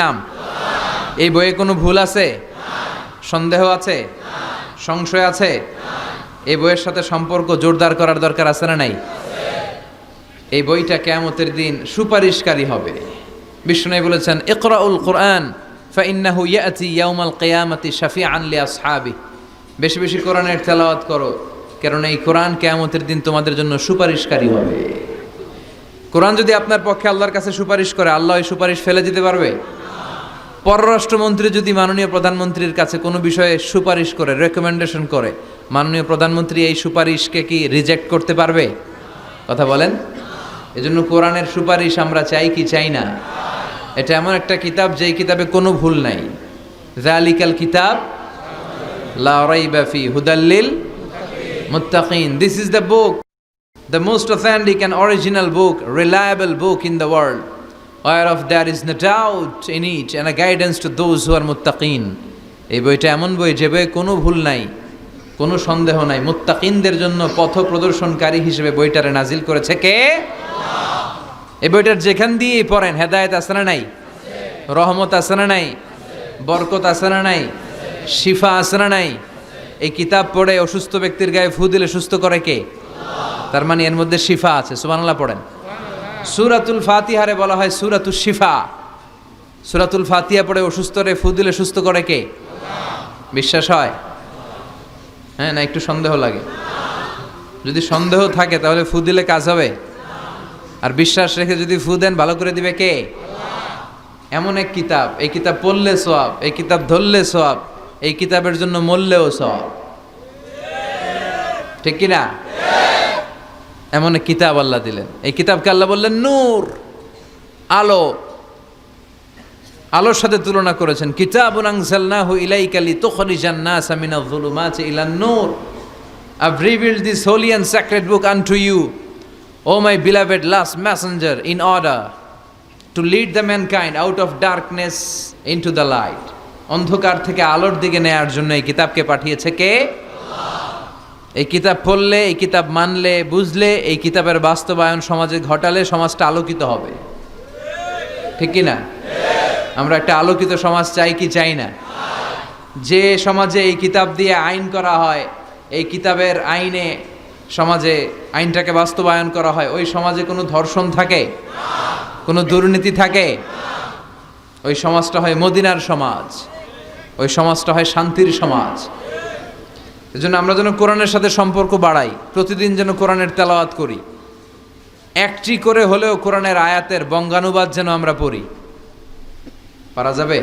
নাম? এই বইয়ে কোনো ভুল আছে? সন্দেহ আছে? সংশয় আছে? এই বইয়ের সাথে সম্পর্ক জোরদার করার দরকার আছে না নাই? এই বইটা কিয়ামতের দিন সুপারিশকারী হবে। বিষ্ণু বলেছেন, ইকরাউল কুরআন ফাইন্নাহু ইয়াতি ইয়াউমাল কিয়ামাতি শাফিআন লিআসহাবি। বেশি বেশি কোরআনের তেলাওয়াত করো, কারণ এই কোরআন কিয়ামতের দিন তোমাদের জন্য সুপারিশকারী হবে। কোরআন যদি আপনার পক্ষে আল্লাহর কাছে সুপারিশ করে, আল্লাহ এই সুপারিশ ফেলে দিতে পারবে? পররাষ্ট্রমন্ত্রী যদি মাননীয় প্রধানমন্ত্রীর কাছে কোনো বিষয়ে সুপারিশ করে, রেকমেন্ডেশন করে, মাননীয় প্রধানমন্ত্রী এই সুপারিশকে কি রিজেক্ট করতে পারবে? কথা বলেন। এজন্য কোরআনের সুপারিশ আমরা চাই কি চাই না? এটা এমন একটা কিতাব যেই কিতাবে কোনো ভুল নাই। যালিকাল কিতাব লা রাইবা ফি হুদাল লিল মুত্তাকিন। This is the book, the most authentic and original book, reliable book in the world, whereof there is no doubt in it and a guidance to those who are muttaqin. এই বইটা এমন বই যে বইয়ে কোনো ভুল নাই, কোনো সন্দেহ নাই। মুত্তাকিনদের জন্য পথ প্রদর্শনকারী হিসেবে বইটারে নাজিল করেছে কে? এই বইটার যেখান দিয়ে পড়েন হেদায়েত আছে না নাই? রহমত আছে না নাই? বরকত আছে না নাই? শিফা আছে না নাই? এই কিতাব পড়ে অসুস্থ ব্যক্তির গায়ে ফু দিলে সুস্থ করে কে? তার মানে এর মধ্যে শিফা আছে। সুবহানাল্লাহ পড়েন। সূরাতুল ফাতিহারে বলা হয় সূরাতুশ শিফা। সূরাতুল ফাতিহা পড়ে অসুস্থরে ফু দিলে সুস্থ করে কে? বিশ্বাস হয়? হ্যাঁ, না একটু সন্দেহ লাগে? যদি সন্দেহ থাকে তাহলে ফু দিলে কাজ হবে? আর বিশ্বাস রেখে যদি ফু দেন ভালো করে দিবে কে? এমন এক কিতাব, এই কিতাব পড়লে সওয়াব, এই কিতাব ধরলে সওয়াব, এই কিতাবের জন্য মরলেও সওয়াব। ঠিক কি না? এমন এক কিতাব আল্লাহ দিলেন। এই কিতাবকে আল্লাহ বললেন নূর, আলো। আলোর সাথে তুলনা করেছেন। কিতাবুন আনজালনাহু ইলাইকা লিতুখরিজান NASA Minaj যুলুমাতি ইলান Noor. I've revealed this holy and sacred book unto you, O my beloved last messenger, in order to lead the mankind out of darkness into the light. অন্ধকার থেকে আলোর দিকে নেয়ার জন্য এই কিতাবকে পাঠিয়েছে কে? এই কিতাব পড়লে, এই কিতাব মানলে, বুঝলে, এই কিতাবের বাস্তবায়ন সমাজে ঘটালে সমাজটা আলোকিত হবে। ঠিক কি না? আমরা একটা আলোকিত সমাজ চাই কি চাই না? যে সমাজে এই কিতাব দিয়ে আইন করা হয়, এই কিতাবের আইনে সমাজে আইনটাকে বাস্তবায়ন করা হয়, ওই সমাজে কোনো ধর্ষণ থাকে? কোনো দুর্নীতি থাকে? ওই সমাজটা হয় মদিনার সমাজ, ওই সমাজটা হয় শান্তির সমাজ। এজন্য আমরা যেন কোরআনের সাথে সম্পর্ক বাড়াই, প্রতিদিন যেন কোরআনের তেলাওয়াত করি, একটি করে হলেও কোরআনের আয়াতের বঙ্গানুবাদ যেন আমরা পড়ি। পারা যাবে?